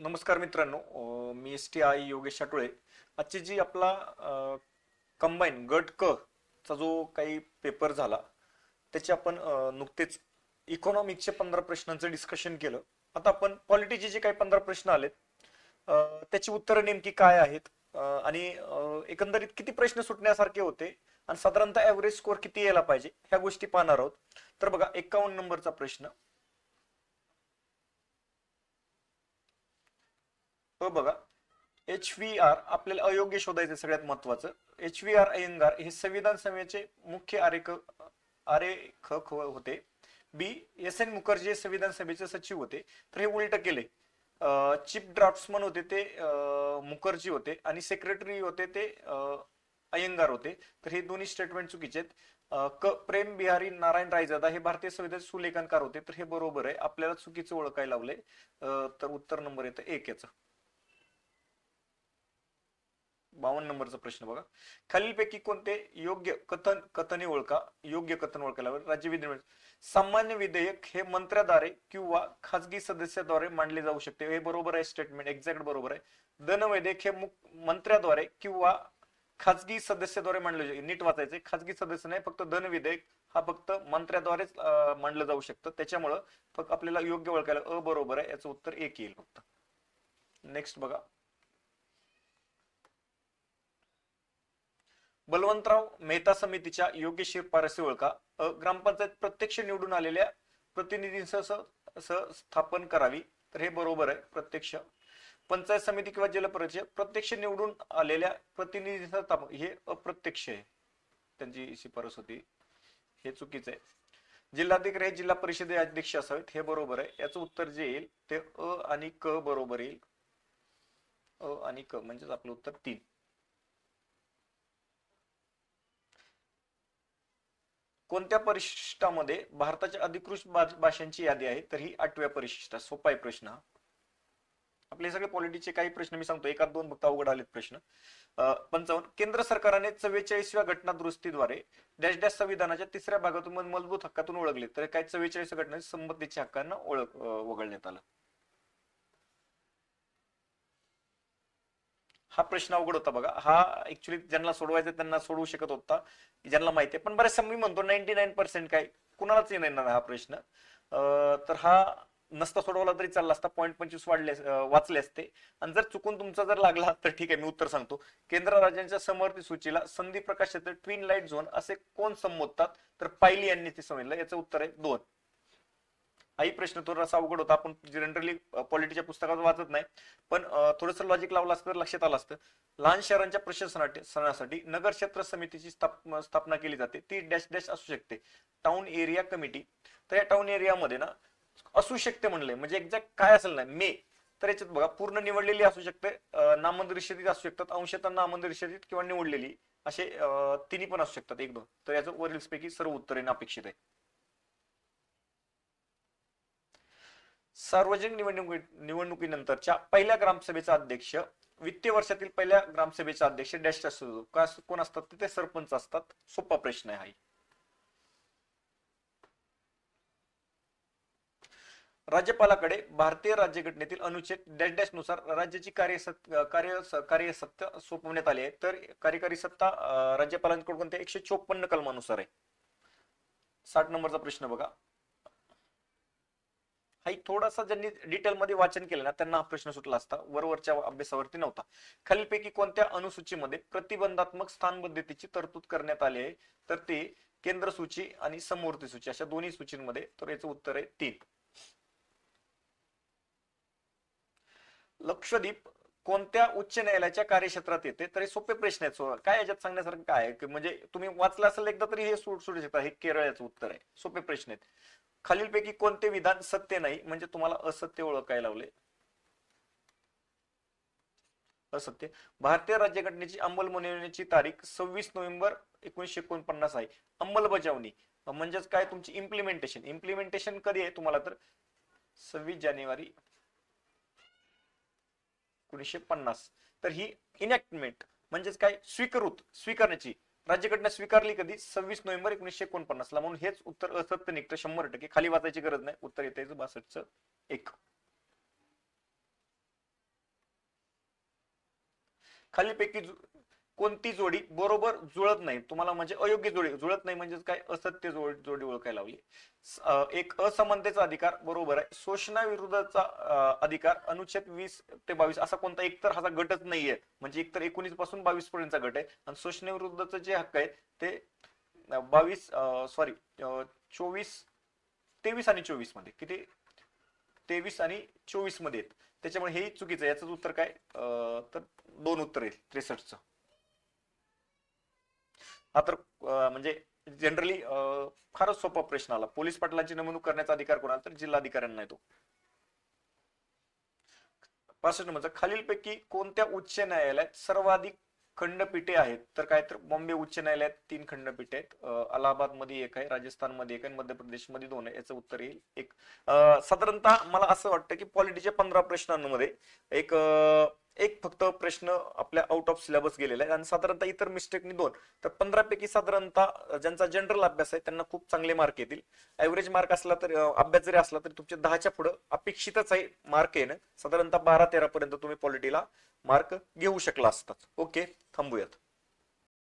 नमस्कार मित्रांनो, मी STI योगेश शाटुळे. आजची जी आपला कंबाईन गट क चा जो काही पेपर झाला त्याचे आपण नुकतेच इकॉनॉमिक्सचे 15 प्रश्नांचं डिस्कशन केलं. आता आपण पॉलिटीचे जे काही 15 प्रश्न आलेत त्याची उत्तरं नेमकी काय आहेत, आणि एकंदरीत किती प्रश्न सुटण्यासारखे होते आणि साधारणतः ऍव्हरेज स्कोअर किती यायला पाहिजे ह्या गोष्टी पाहणार आहोत. तर बघा, 51 नंबरचा प्रश्न. तो बघा, HVR आपल्याला अयोग्य शोधायचं सगळ्यात महत्वाचं. HVR अय्यंगार हे संविधान सभेचे मुख्य आरेखक होते. बी, SN मुखर्जी हे संविधान सभेचे सचिव होते. तर हे उलट केले. चीफ ड्राफ्ट्समन होते ते मुखर्जी होते आणि सेक्रेटरी होते ते अय्यंगार होते. तर हे दोन्ही स्टेटमेंट चुकीचे आहेत. प्रेम बिहारी नारायण रायजादा हे भारतीय संविधानाचे सुलेखनकार होते. तर हे बरोबर आहे. आपल्याला चुकीचं ओळखायला लावले. तर उत्तर नंबर येतं 1 याचं. 52 नंबरचा प्रश्न बघा, खालीलपैकी कोणते योग्य कथने ओळखा. योग्य कथन ओळखायला राज्य विधिमंडळ सामान्य विधेयक हे मंत्र्याद्वारे किंवा खासगी सदस्याद्वारे मांडले जाऊ शकते. हे बरोबर आहे, स्टेटमेंट एक्झॅक्ट बरोबर आहे. धनविधेयक हे मंत्र्याद्वारे किंवा खासगी सदस्याद्वारे मांडले जाऊ. नीट वाचायचे, खासगी सदस्य नाही, फक्त धनविधेयक हा फक्त मंत्र्याद्वारेच मांडलं जाऊ शकतं. त्याच्यामुळं फक्त आपल्याला योग्य ओळखायला बरोबर आहे, याचं उत्तर 1 येईल फक्त. नेक्स्ट बघा, बलवंतराव मेहता समितीच्या योग्य शिफारसी ओळखा. ग्रामपंचायत प्रत्यक्ष निवडून आलेल्या प्रतिनिधींसह स्थापन करावी. तर हे बरोबर आहे, प्रत्यक्ष. पंचायत समिती किंवा जलपरिषद प्रत्यक्ष निवडून आलेल्या प्रतिनिधींसह स्थापन, हे अप्रत्यक्ष आहे, त्यांची शिफारस होती. हे चुकीचं आहे. जिल्हाधिकारी हे जिल्हा परिषदे अध्यक्ष असावेत. हे बरोबर आहे. याचं उत्तर जे येईल ते आणि क बरोबर येईल. आणि क म्हणजेच आपलं उत्तर 3. कोणत्या परिशिष्टामध्ये भारताच्या अधिकृत भाषांची यादी आहे? तर ही 8व्या परिशिष्टात. सोपा आहे प्रश्न हा. आपले सगळे पॉलिटिक्सचे काही प्रश्न मी सांगतो, एकात दोन फक्त अवघड आलेत प्रश्न. 55, केंद्र सरकारने 44व्या घटना दुरुस्तीद्वारे डॅश डॅश संविधानाच्या 3ऱ्या भागातून मजबूत हक्कातून ओळखले. तर काय 44 घटना संबंधीच्या हक्कांना वगळण्यात आलं. हा प्रश्न अवघड होता बघा. हा ऍक्च्युली ज्यांना सोडवायचा त्यांना सोडवू शकत होता, ज्यांना माहिती आहे. पण बरेचसा मी म्हणतो 99% काय कुणालाच येणार हा प्रश्न. तर हा नसता सोडवला तरी चालला असता. पॉईंट 25 वाचले असते. आणि जर चुकून तुमचा जर लागला तर ठीक आहे, मी उत्तर सांगतो. केंद्र राज्यांच्या समवर्ती सूचीला संधी प्रकाशाचे ट्विन लाईट झोन असे कोण संबोधतात? तर पायली यांनी ते सांगितलं. याचं उत्तर आहे 2. हाही प्रश्न थोडासा अवघड होता. आपण जनरली पॉलिटीच्या पुस्तकात वाचत नाही, पण थोडंसं लॉजिक लावलं असतं तर लक्षात आलं असतं. लहान शहरांच्या प्रशासनासाठी नगर क्षेत्र समितीची स्थापना केली जाते. ती डॅश डॅश असू शकते, टाउन एरिया कमिटी. तर या टाउन एरियामध्ये ना असू शकते म्हणले, म्हणजे एक्झॅक्ट काय असेल ना मे. तर याच्यात बघा, पूर्ण निवडलेली असू शकते, नामनिर्देशित असू शकतात, अंशतः नामनिर्देशित किंवा निवडलेली, असे तिन्ही पण असू शकतात. 1 2. तर याचं वरील पैकी सर्व उत्तरे अपेक्षित आहे. सार्वजनिक निवडणुकीनंतरच्या पहिल्या ग्रामसभेचा अध्यक्ष वित्तीय वर्षातील पहिल्या ग्रामसभेचा अध्यक्ष डॅश असतो. कोण असतात? ते सरपंच असतात. सोपा प्रश्न आहे. राज्यपालाकडे भारतीय राज्यघटनेतील अनुच्छेद डॅश डॅश नुसार राज्याची कार्यसत्ता सोपवण्यात आली आहे. तर कार्यकारी सत्ता राज्यपालांकडून कोणत्या 154 कलमानुसार आहे. 60 नंबरचा प्रश्न बघा. हा थोडासा ज्यांनी डिटेलमध्ये वाचन केलं ना त्यांना हा प्रश्न सुटला असता, वरवरच्या अभ्यासावरती नव्हता. खालीलपैकी कोणत्या अनुसूचीमध्ये प्रतिबंधात्मक स्थानबद्धतेची तरतूद करण्यात आली आहे? तर ते केंद्र सूची आणि समवर्ती सूची अशा दोन्ही सूचींमध्ये. तर याचं उत्तर आहे 3. लक्षद्वीप कोणत्या उच्च न्यायालयाच्या कार्यक्षेत्रात येते? तर हे सोपे प्रश्न आहेत. काय याच्यात सांगण्यासारखं काय आहे, म्हणजे तुम्ही वाचलं असेल एकदा तरी हे सोडू शकता. हे केरळ याचं उत्तर आहे. सोपे प्रश्न आहेत. खालीलपैकी कोणते विधान सत्य नाही? म्हणजे तुम्हाला असत्य ओळखायला लावले. असत्य. भारतीय राज्यघटनेची अंमलबजावणीची तारीख 26 नोव्हेंबर 1949 आहे. अंमलबजावणी म्हणजेच काय? तुमची इम्प्लिमेंटेशन. इम्प्लिमेंटेशन कधी आहे तुम्हाला? तर 26 जानेवारी 1950. तर ही इनॅक्टमेंट म्हणजेच काय? स्वीकारण्याची. राज्यघटना स्वीकारली कधी? 26 नोव्हेंबर 1949 ला. म्हणून हेच उत्तर असत्य निघतं 100%. खाली वाचायची गरज नाही. उत्तर येते 62चं 1. खालीपैकी कोणती जोडी बरोबर जुळत नाही? तुम्हाला म्हणजे अयोग्य जोडी जुळत नाही म्हणजे काय, असत्य जोडी ओळखायला लावली. एक असमानतेचा अधिकार बरोबर आहे. शोषणाविरुद्धचा अधिकार अनुच्छेद 20 ते 22 असा कोणता एकतर हा गटच नाहीये, म्हणजे एकतर 19 पासून 22 पर्यंतचा गट आहे. आणि शोषणाविरुद्धचे जे हक्क आहे ते 24, 23 आणि 24 मध्ये किती, 23 आणि 24 मध्ये आहेत. त्याच्यामुळे हे चुकीचं आहे. याचं उत्तर काय, तर 2 उत्तर येईल 63चं. हा तर म्हणजे जनरली फारच सोपा प्रश्न आला. पोलीस पाटलांची नेमणूक करण्याचा अधिकार कोणाला, तर जिल्हाधिकाऱ्यांना येतो. 65 नंबरचा, खालीलपैकी कोणत्या उच्च न्यायालयात सर्वाधिक खंडपीठे आहेत? तर काय, तर बॉम्बे उच्च न्यायालयात 3 खंडपीठे आहेत. अलाहाबाद मध्ये 1 आहे, राजस्थान मध्ये 1 आहे, मध्य प्रदेश मध्ये 2 आहे. याचं उत्तर येईल 1. साधारणतः मला असं वाटतं की पॉलिटीच्या 15 प्रश्नांमध्ये एक एक फक्त प्रश्न आपल्या आउट ऑफ सिलेबस गेलेला आहे, आणि साधारणतः इतर मिस्टेकनी 2. तर 15 पैकी साधारणतः ज्यांचा जनरल अभ्यास आहे त्यांना खूप चांगले मार्क येतील. ऍव्हरेज मार्क असला तर अभ्यास जरी असला तरी तुमचे 10च्या पुढे अपेक्षितच आहे मार्क येणं. साधारणतः 12-13 पर्यंत तुम्ही पॉलिटीला मार्क घेऊ शकला असतात. ओके, थांबूयात.